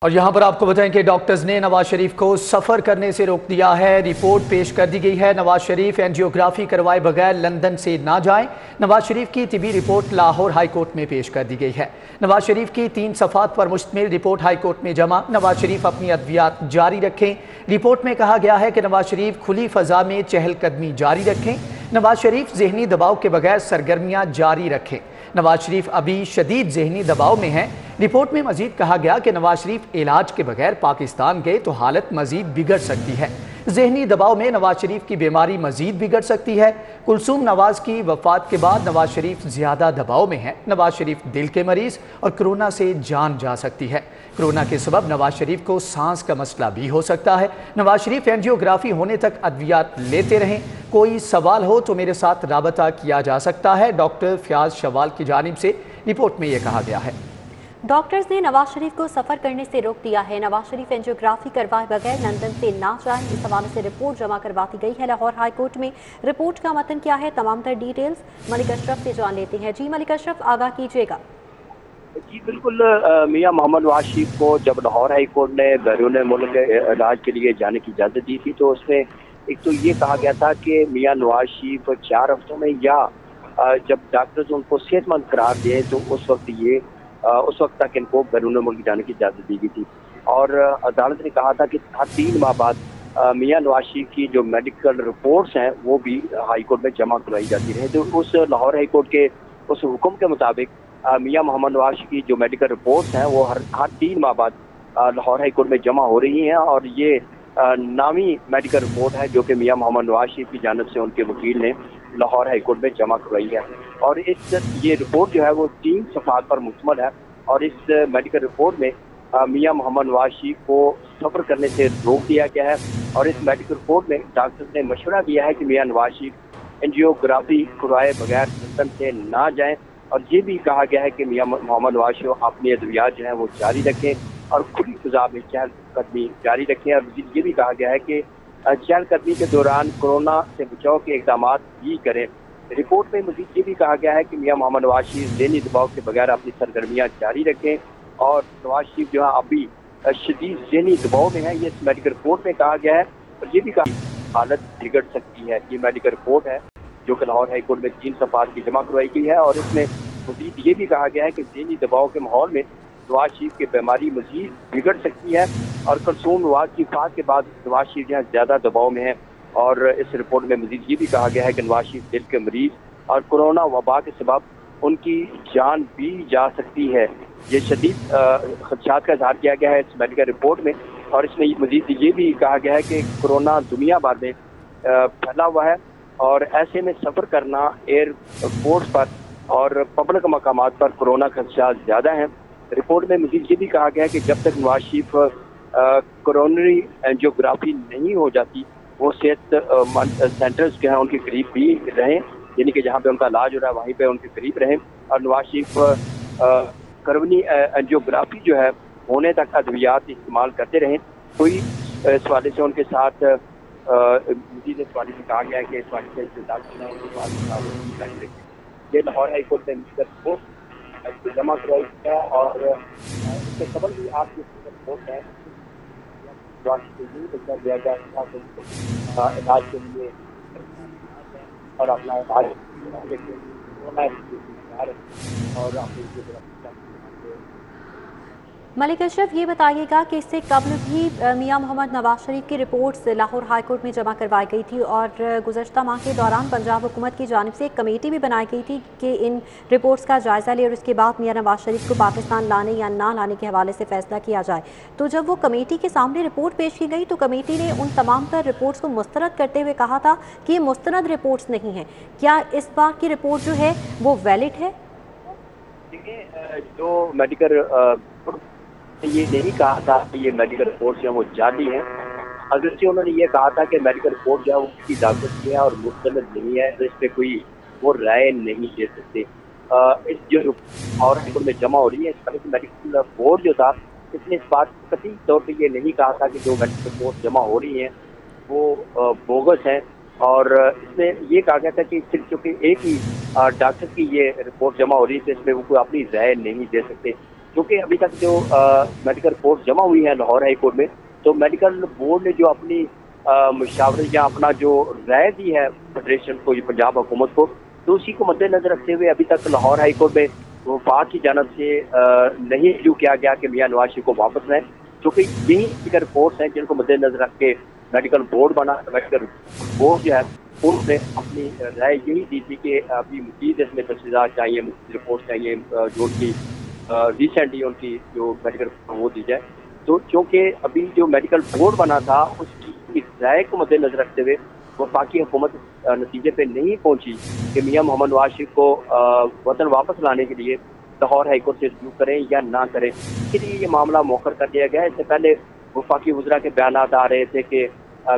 اور یہاں پر آپ کو بتائیں کہ ڈاکٹرز نے نواز شریف کو سفر کرنے سے روک دیا ہے۔ رپورٹ پیش کر دی گئی ہے۔ نواز شریف اینجیوگرافی کروائے بغیر لندن سے نہ جائیں۔ نواز شریف کی طبی رپورٹ لاہور ہائی کورٹ میں پیش کر دی گئی ہے۔ نواز شریف کی 3 صفحات پر مشتمل رپورٹ ہائی کورٹ میں جمع۔ نواز شریف اپنی ادویات جاری رکھیں۔ رپورٹ میں کہا گیا ہے کہ نواز شریف کھلی فضا میں چہل قدمی جاری رکھیں۔ نواز شریف ذہنی دباؤ کے بغیر سرگرمیاں جاری رکھیں۔ نواز شریف ابھی شدید ذہنی دباؤ میں ہیں۔ رپورٹ میں مزید کہا گیا کہ نواز شریف علاج کے بغیر پاکستان گئے تو حالت مزید بگڑ سکتی ہے۔ ذہنی دباؤ میں نواز شریف کی بیماری مزید بگڑ سکتی ہے۔ کلثوم نواز کی وفات کے بعد نواز شریف زیادہ دباؤ میں ہیں۔ نواز شریف دل کے مریض اور کرونا سے جان جا سکتی ہے۔ کرونا کے سبب نواز شریف کو سانس کا مسئلہ بھی ہو سکتا ہے۔ نواز شریف اینجیوگرافی ہونے تک ادویات لیتے رہیں۔ کوئی سوال ہو تو میرے ساتھ رابطہ کیا جا سکتا ہے۔ ڈاکٹر فیاض شوال کی جانب سے رپورٹ میں یہ کہا گیا ہے۔ ڈاکٹرز نے نواز شریف کو سفر کرنے سے روک دیا ہے۔ نواز شریف اینجیوگرافی کروائے بغیر لندن سے نہ جائیں، اس حوالے سے رپورٹ جمع کرواتی گئی ہے لاہور ہائی کورٹ میں۔ رپورٹ کا متن کیا ہے، تمام تر ڈیٹیلز ملک اشرف سے جان لیتے ہیں۔ جی ملک اشرف، آگاہ کیجیے گا۔ جی بالکل، میاں محمد نواز شریف کو جب لاہور ہائی کورٹ نے بیرون ملک علاج کے لیے جانے کی اجازت دی تھی تو اس میں ایک تو یہ کہا گیا تھا کہ میاں نواز شریف 4 ہفتوں میں یا جب ڈاکٹرز ان کو صحت مند قرار دیں تو اس وقت تک ان کو بیرون ملک جانے کی اجازت دی گئی تھی، اور عدالت نے کہا تھا کہ ہر 3 ماہ بعد میاں نواز شریف کی جو میڈیکل رپورٹس ہیں وہ بھی ہائی کورٹ میں جمع کروائی جاتی رہیں۔ تو اس لاہور ہائی کورٹ کے اس حکم کے مطابق میاں محمد نواز شریف کی جو میڈیکل رپورٹس ہیں وہ ہر 3 ماہ بعد لاہور ہائی کورٹ میں جمع ہو رہی ہیں، اور یہ نامی میڈیکل رپورٹ ہے جو کہ میاں محمد نواز شریف کی جانب سے ان کے وکیل نے لاہور ہائی کورٹ میں جمع کروائی ہے، اور یہ رپورٹ جو ہے وہ 3 صفحات پر مشتمل ہے، اور اس میڈیکل رپورٹ میں میاں محمد نواز شریف کو سفر کرنے سے روک دیا گیا ہے، اور اس میڈیکل رپورٹ میں ڈاکٹرز نے مشورہ دیا ہے کہ میاں نواز شریف اینجیوگرافی کروائے بغیر لندن سے نہ جائیں، اور یہ بھی کہا گیا ہے کہ میاں محمد نواز شریف اپنی ادویات جو ہیں وہ جاری رکھیں اور کھلی فضا میں چہل قدمی جاری رکھیں، اور یہ بھی کہا گیا ہے کہ چہل قدمی کے دوران کورونا سے بچاؤ کے اقدامات بھی کریں۔ رپورٹ میں مزید یہ بھی کہا گیا ہے کہ میاں محمد نواز شریف ذہنی دباؤ کے بغیر اپنی سرگرمیاں جاری رکھیں، اور نواز شریف جو ہے ابھی شدید ذہنی دباؤ میں ہے، یہ اس میڈیکل رپورٹ میں کہا گیا ہے، اور یہ بھی کہا حالت بگڑ سکتی ہے۔ یہ میڈیکل رپورٹ ہے جو کہ لاہور ہائی کورٹ میں 3 صفحات کی جمع کروائی گئی ہے، اور اس میں مزید یہ بھی کہا گیا ہے کہ ذہنی دباؤ کے ماحول میں نواز شریف کی بیماری مزید بگڑ سکتی ہے، اور کلثوم نواز کی وفات کے بعد نواز شریف جو ہے زیادہ دباؤ میں ہے، اور اس رپورٹ میں مزید یہ بھی کہا گیا ہے کہ نواز شریف دل کے مریض اور کورونا وبا کے سبب ان کی جان بھی جا سکتی ہے۔ یہ شدید خدشات کا اظہار کیا گیا ہے اس میڈیکل رپورٹ میں، اور اس میں مزید یہ بھی کہا گیا ہے کہ کورونا دنیا بھر میں پھیلا ہوا ہے، اور ایسے میں سفر کرنا ایئرپورٹ پر اور پبلک مقامات پر کورونا خدشات زیادہ ہیں۔ رپورٹ میں مزید یہ بھی کہا گیا ہے کہ جب تک نواز شریف کورونری اینجیوگرافی نہیں ہو جاتی وہ صحت سینٹرز کے ہیں ان کے قریب بھی رہیں، یعنی کہ جہاں پہ ان کا علاج ہو رہا ہے وہیں پہ ان کے قریب رہیں، اور نواز شریف کورونری اینجیوگرافی جو ہے ہونے تک ادویات استعمال کرتے رہیں۔ کوئی اس حوالے سے ان کے ساتھ مزید اس حوالے سے کہا گیا ہے کہ اس حوالے سے یہ لاہور ہائی کورٹ میں جمع کروائی ہے، اور اس کے خبر بھی آپ کی رپورٹ ہے دیا گیا علاج کے لیے اور اپنا علاج اور ملک اشرف، یہ بتائیے گا کہ اس سے قبل بھی میاں محمد نواز شریف کی رپورٹس لاہور ہائی کورٹ میں جمع کروائی گئی تھی، اور گزشتہ ماہ کے دوران پنجاب حکومت کی جانب سے ایک کمیٹی بھی بنائی گئی تھی کہ ان رپورٹس کا جائزہ لے اور اس کے بعد میاں نواز شریف کو پاکستان لانے یا نہ لانے کے حوالے سے فیصلہ کیا جائے۔ تو جب وہ کمیٹی کے سامنے رپورٹ پیش کی گئی تو کمیٹی نے ان تمام تر رپورٹس کو مسترد کرتے ہوئے کہا تھا کہ یہ مستند رپورٹس نہیں ہیں۔ کیا اس بار کی رپورٹ جو ہے وہ ویلڈ ہے؟ جو میڈیکل یہ نہیں کہا تھا کہ یہ میڈیکل رپورٹ جو ہے وہ جعلی ہیں، اگرچہ انہوں نے یہ کہا تھا کہ میڈیکل رپورٹ جو ہے وہ کسی ڈاکٹر کی ہے اور مستند نہیں ہے، تو اس پہ کوئی وہ رائے نہیں دے سکتے۔ اس جو اور ہائی کورٹ میں جمع ہو رہی ہے اس طرح کی میڈیکل رپورٹ جو تھا، اس نے اس بات قطعی طور پہ یہ نہیں کہا تھا کہ جو میڈیکل رپورٹ جمع ہو رہی ہیں وہ بوگس ہیں، اور اس میں یہ کہا گیا تھا کہ صرف چونکہ ایک ہی ڈاکٹر کی یہ رپورٹ جمع ہو رہی ہے تو اس میں وہ کوئی اپنی رائے نہیں دے سکتے۔ क्योंकि अभी तक जो मेडिकल रिपोर्ट जमा हुई है लाहौर हाई कोर्ट में, तो मेडिकल बोर्ड ने जो अपनी मुशावरत या अपना जो राय दी है फेडरेशन को, पंजाब हुकूमत को, तो उसी को मद्देनजर रखते हुए अभी तक लाहौर हाई कोर्ट में वफाक की जानब से नहीं इश्यू किया गया कि मियां नवाज शरीफ को वापस लाएं, क्योंकि यही मेडिकल रिपोर्ट्स हैं जिनको मद्देनजर रख के मेडिकल बोर्ड बना। मेडिकल बोर्ड जो है उसने अपनी राय यही दी थी कि अभी मजीद इसमें तफसीलात चाहिए, रिपोर्ट चाहिए, जो उनकी रिसेंटली उनकी जो मेडिकल वो दी जाए। तो क्योंकि अभी जो मेडिकल बोर्ड बना था उसकी राय को मद्देनजर रखते हुए वफाकी हुकूमत नतीजे पे नहीं पहुंची कि मियां मोहम्मद नवाज शरीफ को वतन वापस लाने के लिए लाहौर हाई कोर्ट से रिव्यू करें या ना करें, इसलिए ये मामला मौखर कर दिया गया है। इससे पहले वफाकी वज़रा के बयान आ रहे थे कि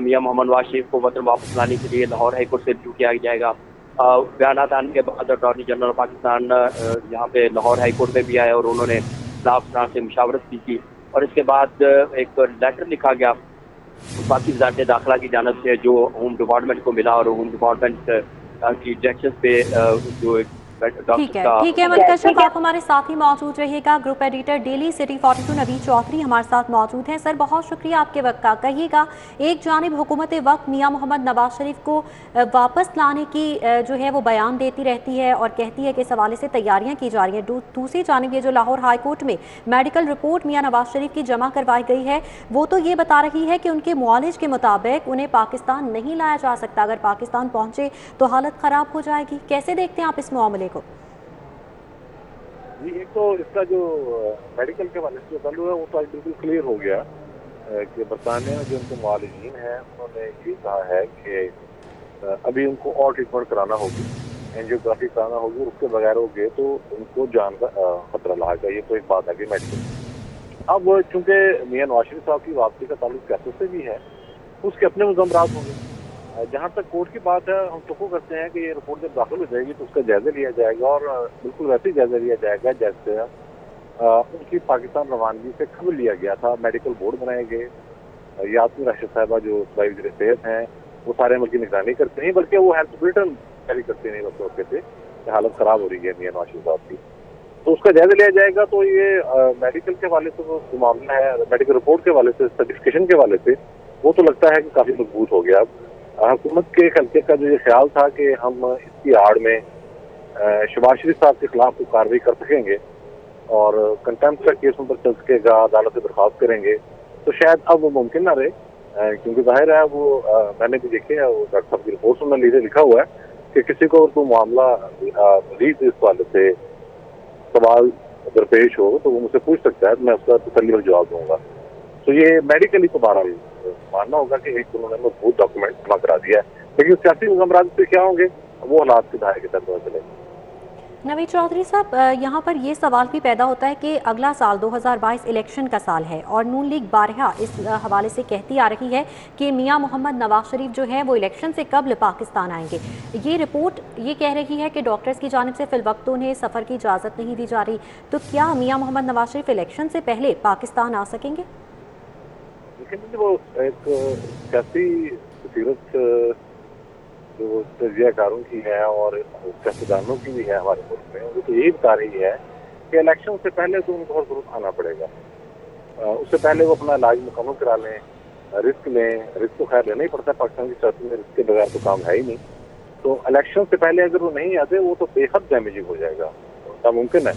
मियां मोहम्मद नवाज शरीफ को वतन वापस लाने के लिए लाहौर हाई कोर्ट से रिव्यू किया जाएगा। बयान आने के बाद अटॉर्नी जनरल पाकिस्तान यहाँ पे लाहौर हाई कोर्ट में भी आए और उन्होंने खिलाफ से मुशावरत की थी, और इसके बाद एक लेटर लिखा गया वफाकी वज़ारत दाखिला की जानब से जो होम डिपार्टमेंट को मिला, और होम डिपार्टमेंट की डायरेक्शन पे जो ठीक है अमन कश्यप, आप हमारे साथ ही मौजूद रहिएगा। Group editor daily city 42 Naveed Chaudhry हमारे साथ मौजूद हैं। सर, बहुत शुक्रिया आपके वक्त का। कहिएगा, एक जानिब हुकूमत वक्त मियां मोहम्मद नवाज शरीफ को वापस लाने की जो है वो बयान देती रहती है और कहती है कि इस हवाले से तैयारियां की जा रही हैं। दूसरी जानिब ये जो लाहौर हाई कोर्ट में मेडिकल रिपोर्ट मियां नवाज शरीफ की जमा करवाई गई है, वो तो ये बता रही है कि उनके मुआलिज के मुताबिक उन्हें पाकिस्तान नहीं लाया जा सकता। अगर पाकिस्तान पहुंचे तो हालत ख़राब हो जाएगी। कैसे देखते हैं आप इस मामले को? जी, एक तो इसका जो मेडिकल के वाले से जो कल हुआ वो तो आज बिल्कुल क्लियर हो गया कि बरतानिया में जो उनके मुआलिजीन हैं उन्होंने ये कहा है कि अभी उनको और ट्रीटमेंट कराना होगी, एंजियोग्राफी कराना होगी, और उसके बगैर हो गए तो उनको जान का खतरा लाएगा। ये तो एक बात है कि मेडिकल। अब चूंकि मियां नवाज शरीफ साहब की वापसी का ताल्लुक कैसे से भी है, उसके अपने मुज़म्मरात होंगे। जहाँ तक कोर्ट की बात है, हम तो करते हैं कि ये रिपोर्ट जब दाखिल हो जाएगी तो उसका जायजा लिया जाएगा, और बिल्कुल वैसे ही जायजा लिया जाएगा जैसे उनकी पाकिस्तान रवानगी से खबर लिया गया था। मेडिकल बोर्ड बनाए गए, यास्मीन राशिद साहिबा जो सूबाई वज़ीर सेहत हैं वो सारे मुल्क की निगरानी करते हैं, बल्कि वो हेल्थ बुलेटिन जारी करते नहीं वक्त वक्त से कि हालत ख़राब हो रही है मियां नवाज शरीफ साहब की। तो उसका जायजा लिया जाएगा। तो ये मेडिकल के हवाले से जो मामला है, मेडिकल रिपोर्ट के हवाले से, सर्टिफिकेशन के हवाले से, वो तो लगता है कि काफ़ी मजबूत हो गया। हुकूमत के हल्के का जो ये ख्याल था कि हम इसकी आड़ में शहबाज शरीफ साहब के खिलाफ कोई कार्रवाई कर सकेंगे और कंटेम्प्ट का केस उन पर चल सकेगा, अदालत से दरख्वास्त करेंगे, तो शायद अब वो मुमकिन ना रहे, क्योंकि जाहिर है वो मैंने भी देखे है, वो डॉक्टर साहब की रिपोर्ट में लिखा हुआ है कि किसी को कोई मामला मरीज इस वाले से सवाल दरपेश हो तो वो मुझसे पूछ सकता है, तो मैं उसका तसल्ली जवाब दूंगा। तो ये मेडिकली तो बारह मानना होगा कि एक उन्होंने मजबूत डॉक्यूमेंट जमा करा दिया है, लेकिन सियासी मुज़म्मरात से क्या होंगे वो हालात के दायरे के तहत पता चलेगा। नवीद चौधरी साहब, यहाँ पर ये सवाल भी पैदा होता है कि अगला साल 2022 इलेक्शन का साल है और नून लीग बारहा इस हवाले से कहती आ रही है कि मियां मोहम्मद नवाज शरीफ जो है वो इलेक्शन से कबल पाकिस्तान आएंगे। ये रिपोर्ट ये कह रही है कि डॉक्टर्स की जानिब से फिलवक्त उन्हें सफ़र की इजाज़त नहीं दी जा रही। तो क्या मियां मोहम्मद नवाज शरीफ इलेक्शन से पहले पाकिस्तान आ सकेंगे? लेकिन वो एक सियासी सीरत जो तजियाकारों की है और सियासतदानों की भी है हमारे मुल्क में, वो तो यही बता रही है कि इलेक्शन से पहले तो उनको जरूर आना पड़ेगा। उससे पहले वो अपना इलाज मुकम्मल करा लें, रिस्क लें। रिस्क तो खैर लेना ही पड़ता है पाकिस्तान की सियासत में, रिस्क के बगैर तो काम है ही नहीं। तो इलेक्शन से पहले अगर वो नहीं आते वो तो बेहद डैमेजिंग हो जाएगा, नामुमकिन है,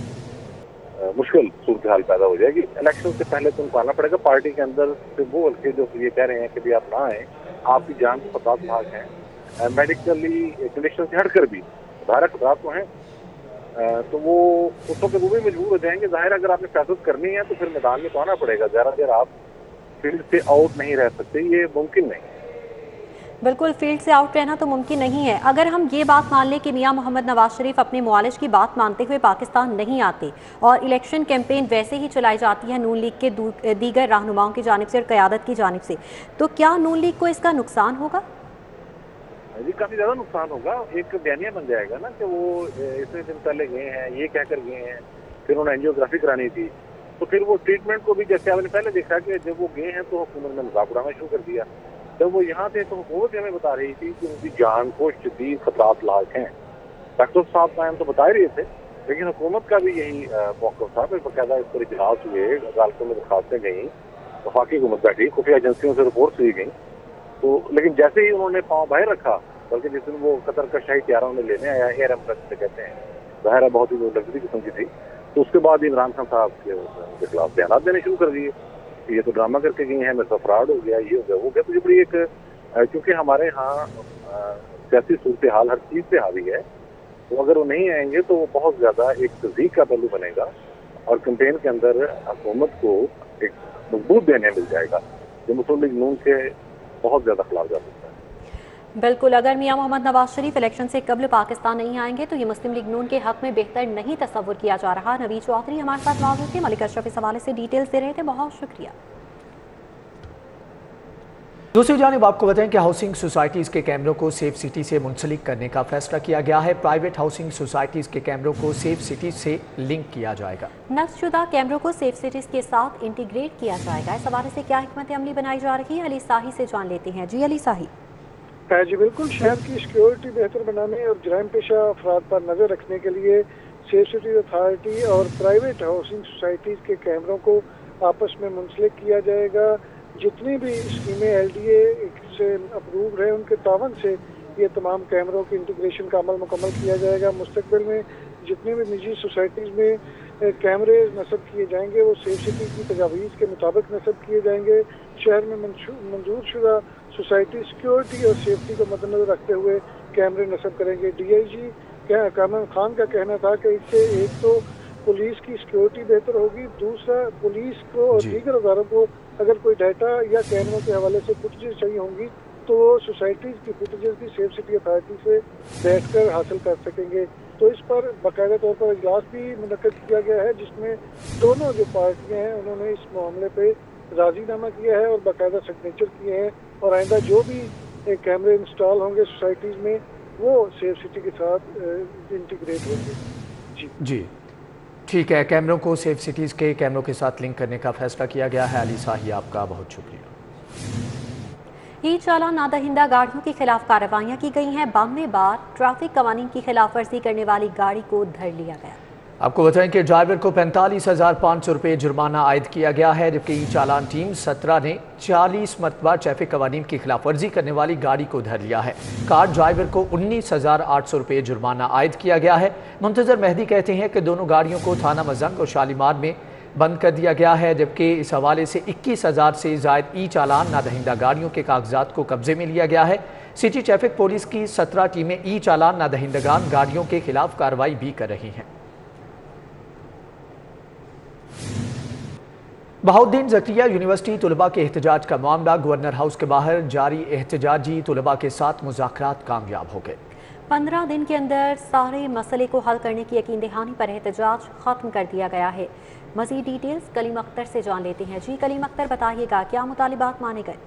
मुश्किल सूरत हाल पैदा हो जाएगी। इलेक्शन से पहले तो उनको आना पड़ेगा। पार्टी के अंदर से वो हल्के जो ये कह रहे हैं कि भी आप ना आए, आपकी जान को 50 भाग हैं, मेडिकली कंडीशन से हटकर भी धारा खतरा तो हैं, तो वो उस वक्त वो भी मजबूर हो जाएंगे। जाहिर अगर आपने फैसला करनी है तो फिर मैदान में तो आना पड़ेगा। ज़रा देर आप फील्ड से आउट नहीं रह सकते, ये मुमकिन नहीं। बिल्कुल, फील्ड से आउट रहना तो मुमकिन नहीं है। अगर हम ये बात मान लें कि मियां मोहम्मद नवाज शरीफ अपने मुआलिज की बात मानते हुए पाकिस्तान नहीं आते और इलेक्शन कैंपेन वैसे ही चलाई जाती है नून लीग के दीगर रहनुमाओं की जानिब से और क़यादत की जानिब से, तो क्या नून लीग को इसका नुकसान होगा? जी, काफ़ी ज़्यादा नुकसान होगा। एक बयानिया बन जाएगा ना कि वो इतने दिन पहले गए हैं, ये कह कर गए हैं, फिर उन्होंने एंजियोग्राफी करानी थी, तो फिर वो ट्रीटमेंट को भी जैसे आपने पहले देखा कि जब वो गए हैं तो हुकूमत ने मजाक उड़ाना शुरू कर दिया। जब वो यहाँ थे तो हुकूमत हमें बता रही थी कि उनकी जान को शदीद खतरात लाक हैं। डॉक्टर साहब कायम तो बता ही रहे थे लेकिन हुकूमत का भी यही मौक़िफ़ था। फिर बाकायदा इस पर इजलास हुए, अदालतों में दरखास्तें गईं, वफाकी हुकूमत बैठी, खुफिया एजेंसियों से रिपोर्ट्स ली गई। तो लेकिन जैसे ही उन्होंने पाँव बाहर रखा, बल्कि जिस दिन वो कतर का शाही त्यारा उन्हें लेने आया, एयर एम्बुलेंस से कहते हैं, ज़ाहिर है बहुत ही लग्जरी किस्म की थी, तो उसके बाद इमरान खान साहब के खिलाफ बयान देने शुरू कर दिए कि ये तो ड्रामा करके गई हैं, मेरे साथ फ्रॉड हो गया, ये हो गया, वो गया। तो ये बड़ी एक, क्योंकि हमारे यहाँ सियासी सूरत हाल हर चीज़ से हावी है, तो अगर वो नहीं आएंगे तो वो बहुत ज़्यादा एक तज़ीक का पहलू बनेगा और कैंपेन के अंदर हुकूमत को एक मजबूत देने मिल जाएगा जो मुस्लिम लीग नून के बहुत ज़्यादा खिलाफ जा सकता है। बिल्कुल, अगर मियां मोहम्मद नवाज शरीफ इलेक्शन से कबल पाकिस्तान नहीं आएंगे तो ये मुस्लिम लीग नून के हक में बेहतर नहीं तस्वुर किया जा रहा। नवीद चौधरी हमारे साथ मौजूद थे, मलिक अशरफ इस हवाले से डिटेल्स दे रहे थे, बहुत शुक्रिया। दूसरी जानिब आपको बताएं कि हाउसिंग सोसाइटीज़ के कैमरों को सेफ सिटी से मुंसलिक करने का फैसला किया गया है। प्राइवेट हाउसिंग सोसाइटीज़ के कैमरों को सेफ सिटी से लिंक किया जाएगा। नस्बशुदा कैमरों को सेफ सिटीज़ के साथ इंटीग्रेट किया जाएगा। इस हवाले से क्या हिकमत अमली बनाई जा रही है, अली साही से जान लेते हैं। जी अली साही। जी बिल्कुल, शहर की सिक्योरिटी बेहतर बनाने और जराइम पेशा अफराद पर नज़र रखने के लिए सेफ सिटी अथॉरिटी और प्राइवेट हाउसिंग सोसाइटीज़ के कैमरों को आपस में मुंसलिक किया जाएगा। जितनी भी स्कीमें LDA से अप्रूव है उनके तावन से ये तमाम कैमरों के इंटीग्रेशन का अमल मुकम्मल किया जाएगा। मुस्तकबिल में जितनी भी निजी सोसाइटीज़ में कैमरे नस्ब किए जाएंगे वो सेफ सिटी की तजावीज़ के मुताबिक नस्ब किए जाएंगे। शहर में मंजूर शुदा सोसाइटी सिक्योरिटी और सेफ्टी को मद्देनजर रखते हुए कैमरे नस्ब करेंगे। DIG कामरान खान का कहना था कि इससे एक तो पुलिस की सिक्योरिटी बेहतर होगी, दूसरा पुलिस को और दीगर अदारों को अगर कोई डाटा या कैमरों के हवाले से फुटेजेस चाहिए होंगी तो सोसाइटीज़ की फुटेजेस भी सेफ सिटी अथॉरिटी से बैठकर हासिल कर सकेंगे। तो इस पर बाकायदा तौर पर इजलास भी मुनक्किद किया गया है जिसमें दोनों जो पार्टियां हैं उन्होंने इस मामले पे राजीनामा किया है और बाकायदा सिग्नेचर किए हैं और आइंदा जो भी कैमरे इंस्टॉल होंगे सोसाइटीज़ में वो सेफ सिटी के साथ इंटीग्रेट होंगे। जी ठीक है, कैमरों को सेफ सिटीज़ के कैमरों के साथ लिंक करने का फैसला किया गया है। अली साही आपका बहुत शुक्रिया। ई चालान नादहिंदा गाड़ियों के खिलाफ कार्रवाइयाँ की गई हैं। 92 बार ट्रैफिक कवानीन की खिलाफ वर्जी करने वाली गाड़ी को धर लिया गया। आपको बताएं कि ड्राइवर को 45,500 रुपये जुर्माना आयद किया गया है, जबकि ई चालान टीम 17 ने 40 मरतबा ट्रैफिक कवानीन की खिलाफ वर्जी करने वाली गाड़ी को धर लिया है। कार ड्राइवर को 19,800 रुपये जुर्माना आयद किया गया है। मुंतजर मेहदी कहते हैं कि दोनों गाड़ियों को थाना मजंग और शालीमार में बंद कर दिया गया है, जबकि इस हवाले से 21,000 से ज़ायद ई चालान नादहिंदा गाड़ियों के कागजात को कब्जे में लिया गया है। सिटी ट्रैफिक पुलिस की 17 टीमें ई चालान नादहिंदगान गाड़ियों के खिलाफ कार्रवाई भी कर रही हैं। बहाउद्दीन ज़करिया यूनिवर्सिटी तलबा के एहतजाज का मामला गवर्नर हाउस के बाहर जारी एहतजाजी तलबा के साथ मुज़ाकरात कामयाब हो गए। 15 दिन के अंदर सारे मसले को हल करने की यकीन दहानी पर एहतजाज खत्म कर दिया गया है। मज़ीद डिटेल्स कलीम अख्तर से जान लेते हैं। जी कलीम अख्तर, बताइएगा क्या मुतालिबात माने गए?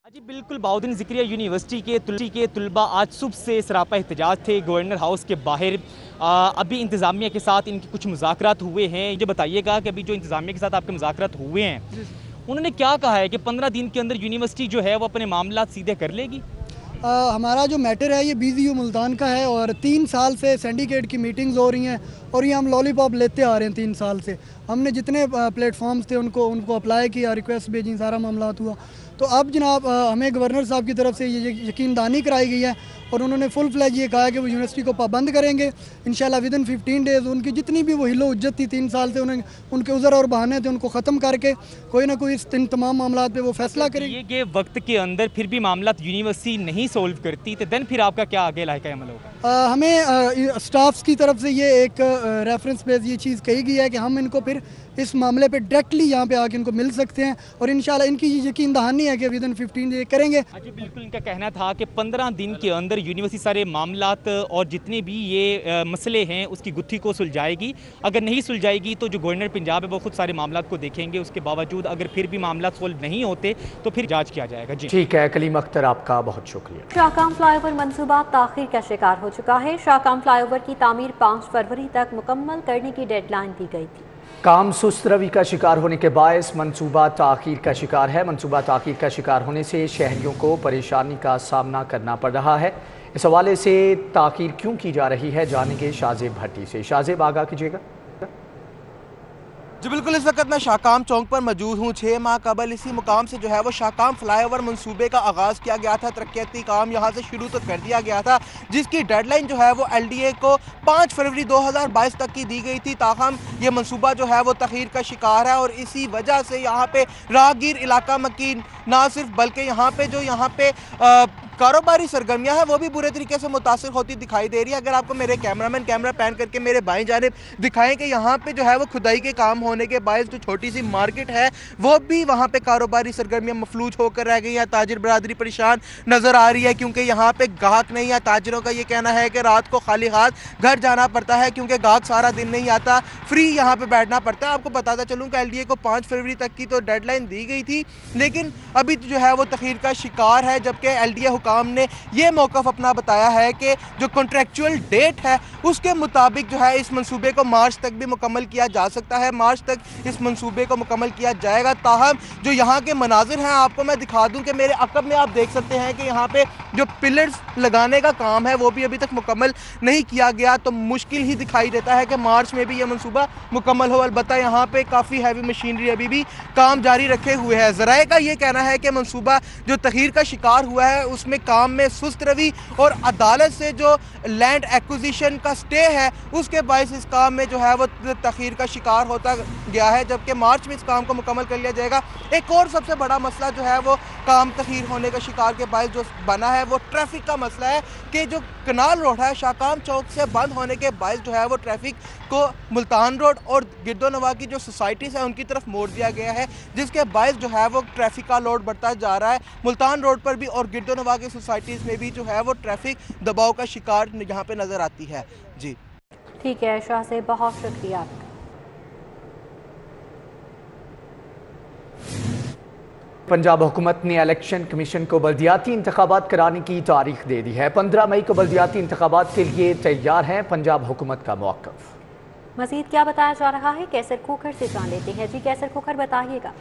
जी बिल्कुल, बहाउद्दीन ज़करिया यूनिवर्सिटी के तलबा आज सुबह से सरापा एहतजाज थे गवर्नर हाउस के बाहर। अभी इंतज़ामिया के साथ इनके कुछ मुज़ाकरात हुए हैं। ये बताइएगा कि अभी जो इंतज़ामिया के साथ आपके मुज़ाकरात हुए हैं उन्होंने क्या कहा है कि 15 दिन के अंदर यूनिवर्सिटी जो है वो अपने मामला सीधे कर लेगी? हमारा जो मैटर है ये BZU मुल्तान का है और 3 साल से सिंडिकेट की मीटिंग्स हो रही हैं और ये हम लॉलीपॉप लेते आ रहे हैं 3 साल से। हमने जितने प्लेटफॉर्म्स थे उनको अप्लाई किया, रिक्वेस्ट भेजी, सारा मामला हुआ। तो अब जनाब हमें गवर्नर साहब की तरफ से ये यकीनदानी कराई गई है और उन्होंने फुल फ्लैज ये कहा है कि वो यूनिवर्सिटी को पाबंद करेंगे इंशाल्लाह विदिन 15 डेज़। उनकी जितनी भी वो हिलो उज्जत थी 3 साल से उनके उज़र और बहाने थे उनको ख़त्म करके कोई ना कोई इन तमाम मामला पे वो फैसला करेंगे। ये वक्त के अंदर फिर भी मामला यूनिवर्सिटी नहीं सोल्व करती तो देन फिर आपका क्या आगे लायका अमल होगा? हमें स्टाफ्स की तरफ से ये एक रेफरेंस पे ये चीज़ कही गई है कि हम इनको फिर इस मामले पे डायरेक्टली यहाँ पे आके इनको मिल सकते हैं और इंशाल्लाह इनकी यकीन दहानी है कि विदिन 15 डे करेंगे। जी बिल्कुल, इनका कहना था कि 15 दिन के अंदर यूनिवर्सिटी सारे मामलात और जितने भी ये मसले हैं उसकी गुत्थी को सुलझाएगी। अगर नहीं सुलझाएगी तो जो गवर्नर पंजाब है वो खुद सारे मामलात को देखेंगे। उसके बावजूद अगर फिर भी मामला सोल्व नहीं होते तो फिर जाँच किया जाएगा। जी ठीक है, कलीम अख्तर आपका बहुत शुक्रिया। शाहकाम फ्लाईओवर मंसूबा ताखीर का शिकार हो चुका है। शाहकाम फ्लाईओवर की तामीर 5 फरवरी तक मुकम्मल करने की डेडलाइन दी गई थी। काम सुस्त रवि का शिकार होने के बायस मंसूबा ताखीर का शिकार है। मंसूबा ताखीर का शिकार होने से शहरियों को परेशानी का सामना करना पड़ रहा है। इस हवाले से ताख़ीर क्यों की जा रही है, जानेंगे शाहजेब भट्टी से। शाहजेब, आगाह कीजिएगा। जी बिल्कुल, इस वक्त मैं शाहकाम चौक पर मौजूद हूँ। 6 माह कबल इसी मुकाम से जो है वो शाहकाम फ्लाईओवर मंसूबे का आगाज़ किया गया था। तरक्याती काम यहाँ से शुरू तो कर दिया गया था, जिसकी डेडलाइन जो है वो LDA को 5 फरवरी 2022 तक की दी गई थी। ताहम ये मंसूबा जो है वो तख़ीर का शिकार है और इसी वजह से यहाँ पे राहगीर इलाका मकीन ना सिर्फ बल्कि यहाँ पे जो कारोबारी सरगर्मियाँ हैं वो भी बुरे तरीके से मुतासिर होती दिखाई दे रही है। अगर आपको मेरे कैमरामैन कैमरा पैन करके मेरे बाएं जानिब दिखाएं कि यहाँ पे जो है वो खुदाई के काम होने के बायस जो छोटी सी मार्केट है वो भी वहाँ पे कारोबारी सरगर्मियाँ मफलूज होकर रह गई हैं। ताजिर बरादरी परेशान नज़र आ रही है क्योंकि यहाँ पे गाहक नहीं है। ताजिरों का ये कहना है कि रात को खाली हाथ घर जाना पड़ता है क्योंकि गाहक सारा दिन नहीं आता, फ्री यहाँ पे बैठना पड़ता है। आपको बताता चलूँ कि LDA को 5 फरवरी तक की तो डेडलाइन दी गई थी, लेकिन अभी जो है वो तख़ीर का शिकार है। जबकि LDA हुकाम ने ये मौक़िफ़ अपना बताया है कि जो कॉन्ट्रैक्चुअल डेट है उसके मुताबिक जो है इस मंसूबे को मार्च तक भी मुकम्मल किया जा सकता है। मार्च तक इस मंसूबे को मुकम्मल किया जाएगा। ताहम जो यहाँ के मनाजिर हैं आपको मैं दिखा दूँ कि मेरे अक़ब में आप देख सकते हैं कि यहाँ पे जो पिलर्स लगाने का काम है वो भी अभी तक मुकम्मल नहीं किया गया, तो मुश्किल ही दिखाई देता है कि मार्च में भी ये मंसूबा मुकम्मल हो। अलबत्ता यहाँ पे काफ़ी हैवी मशीनरी अभी भी काम जारी रखे हुए है। ज़राए का ये कहना है कि मंसूबा जो तग़यीर का शिकार हुआ है उसमें काम में सुस्त रवि और अदालत से जो लैंड एक्विजिशन का स्टे है उसके बायस इस काम में जो है वो तख़यीर का शिकार होता गया है। जबकि मार्च में इस काम को मुकम्मल कर लिया जाएगा। एक और सबसे बड़ा मसला जो है वो काम तख़यीर होने का शिकार के बायस जो बना है वो ट्रैफिक का मसला है कि जो कनाल रोड है शाहकाम चौक से बंद होने के बायस जो है वो ट्रैफिक को मुल्तान रोड और गिरदोनवा की जो सोसाइटीज़ है उनकी तरफ मोड़ दिया गया है, जिसके बायस जो है वो ट्रैफिक का लोड बढ़ता जा रहा है। मुल्तान रोड पर भी और गिरदोनवा की सोसाइटीज़ में भी जो है वो ट्रैफिक दबाव का शिकार यहाँ पे नज़र आती है। जी ठीक है शाह से, बहुत शुक्रिया। पंजाब हुकूमत ने इलेक्शन कमीशन को बल्दियाती इंतखाबात कराने की तारीख दे दी है। 15 मई को बल्दियाती इंतखाबात के लिए तैयार है पंजाब हुकूमत का मौक़िफ़। मज़ीद क्या बताया जा रहा है, कैसर खोखर से जान लेते हैं। जी कैसर खोखर, बताइएगा।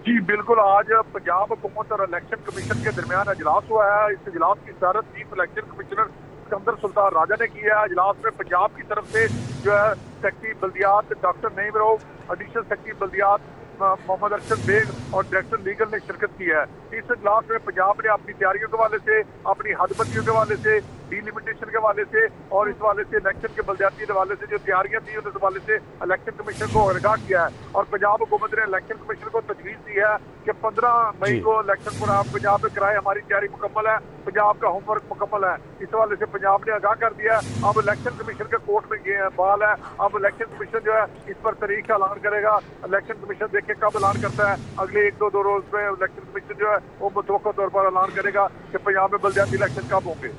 जी बिल्कुल, आज पंजाब हुकूमत और इलेक्शन कमीशन के दरमियान इजलास हुआ है। इस इजलास की सदारत chief election commissioner Sikandar Sultan Raja ने की है। इजलास में पंजाब की तरफ से जो है सेक्रेटरी बल्दियात doctor Naeem Rauf, additional secretary बल्दियात मोहम्मद अरशद बेग और डायरेक्टर लीगल ने शिरकत की है। इस इजलास में पंजाब ने अपनी तैयारियों के हवाले से, अपनी हदबंदियों के हवाले से, डिलिमिटेशन के हवाले से और इस हवाले से इलेक्शन के बल्दियाती हवाले से जो तैयारियां थी उस हवाले से इलेक्शन कमीशन को आगाह किया है। और पंजाब हुकूमत ने इलेक्शन कमीशन को तजवीज़ दी है कि 15 मई को इलेक्शन प्रोग्राम पंजाब में कराए। हमारी तैयारी मुकम्मल है, पंजाब का होमवर्क मुकम्मल है। इस हवाले से पंजाब ने आगाह कर दिया। अब इलेक्शन कमीशन के कोर्ट में बहाल है। अब इलेक्शन कमीशन जो है इस पर तारीख का ऐलान करेगा। इलेक्शन कमीशन देखे कब ऐलान करता है। अगले 1-2 रोज में इलेक्शन कमीशन जो है वो मुतवक्किल तौर पर ऐलान करेगा कि पंजाब में बल्दियाती इलेक्शन कब होंगे।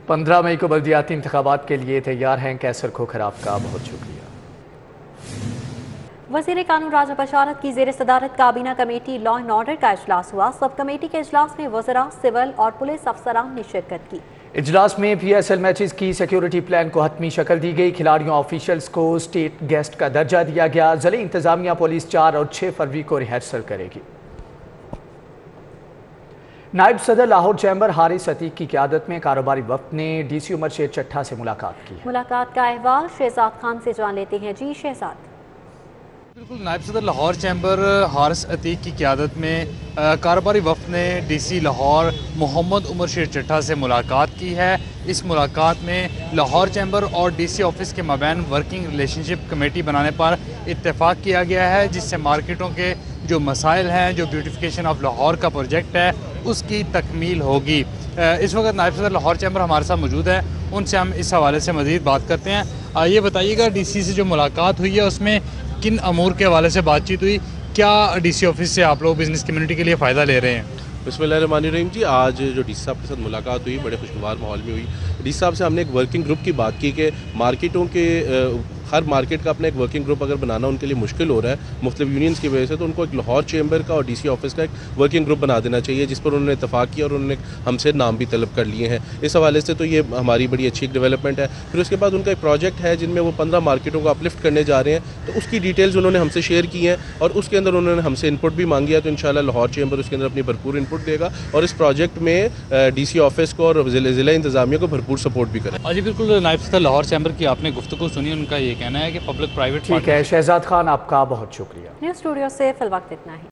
15 मई को बल्दियाती इंतखाबात के लिए तैयार हैं कैसर खोखर, आपका बहुत शुक्रिया। वज़ीर कानून राजा बशारत की ज़ेर सदारत काबीना कमेटी लॉ एंड ऑर्डर का इजलास हुआ। सब कमेटी के इजलास में वज़रा, सिविल और पुलिस अफसरान ने शिरकत की। इजलास में PSL मैचेस की सिक्योरिटी प्लान को हतमी शक्ल दी गई। खिलाड़ियों ऑफिशियल्स को स्टेट गेस्ट का दर्जा दिया गया। ज़िले इंतजामिया पुलिस 4 और 6 फरवरी को रिहर्सल करेगी। नायब सदर लाहौर चैम्बर हारिस अतीक की क़यादत में कारोबारी वफ़द ने DC उमर शेर चट्ठा से मुलाकात की। मुलाकात का अहवाल शहजाद खान से जान लेते हैं। जी शहजाद। बिल्कुल, नायब सदर लाहौर चैम्बर हारिस अतीक की क़यादत में कारोबारी वफ़द ने DC लाहौर मोहम्मद उमर शेर चट्ठा से मुलाकात की है। इस मुलाकात में लाहौर चैम्बर और DC ऑफिस के मबैन वर्किंग रिलेशनशिप कमेटी बनाने पर इत्तेफाक किया गया है, जिससे मार्केटों के जो मसाइल हैं, जो ब्यूटिफिकेशन ऑफ लाहौर का प्रोजेक्ट है उसकी तकमील होगी। इस वक्त नायब सदर लाहौर चैम्बर हमारे साथ मौजूद है, उनसे हम इस हवाले से मज़ीद बात करते हैं। ये बताइएगा DC से जो मुलाकात हुई है उसमें किन अमूर के हवाले से बातचीत हुई, क्या DC ऑफिस से आप लोग बिज़नेस कम्युनिटी के लिए फ़ायदा ले रहे हैं? बिस्मिल्लाहिर्रहमानिर्रहीम जी, आज जो DC साहब के साथ मुलाकात हुई बड़े खुशगवार माहौल में हुई। DC साहब से हमने एक वर्किंग ग्रुप की बात की कि मार्केटों के ہر مارکیٹ کا اپنا ایک ورکنگ گروپ اگر بنانا ان کے لیے مشکل ہو رہا ہے مختلف یونینس کی وجہ سے، تو ان کو ایک لاہور چیمبر کا اور ڈی سی آفس کا ایک ورکنگ گروپ بنا دینا چاہیے، جس پر انہوں نے اتفاق کیا اور انہوں نے ہم سے نام بھی طلب کر لیے ہیں۔ اس حوالے سے تو یہ ہماری بڑی اچھی ایک ڈیولپمنٹ ہے۔ پھر اس کے بعد ان کا ایک پروجیکٹ ہے جن میں وہ 15 مارکیٹوں کو اپلفٹ کرنے جا رہے ہیں، تو اس کی ڈیٹیلز انہوں نے ہم سے شیئر کی ہیں اور اس کے اندر انہوں نے ہم سے انپٹ بھی مانگی ہے، تو انشاءاللہ لاہور چیمبر اس کے اندر اپنی بھرپور انپٹ دے گا اور اس پروجیکٹ میں ڈی سی آفس کو اور ضلع انتظامیہ کو بھرپور سپورٹ بھی کرے۔ جی بالکل، نائب صدر لاہور چیمبر کی آپ نے گفتگو سنی، ان کا یہ کہنا ہے کہ پبلک پرائیویٹ ٹھیک ہے شہزاد خان، آپ کا بہت شکریہ۔ نیوز اسٹوڈیو سے فی الوقت اتنا ہی۔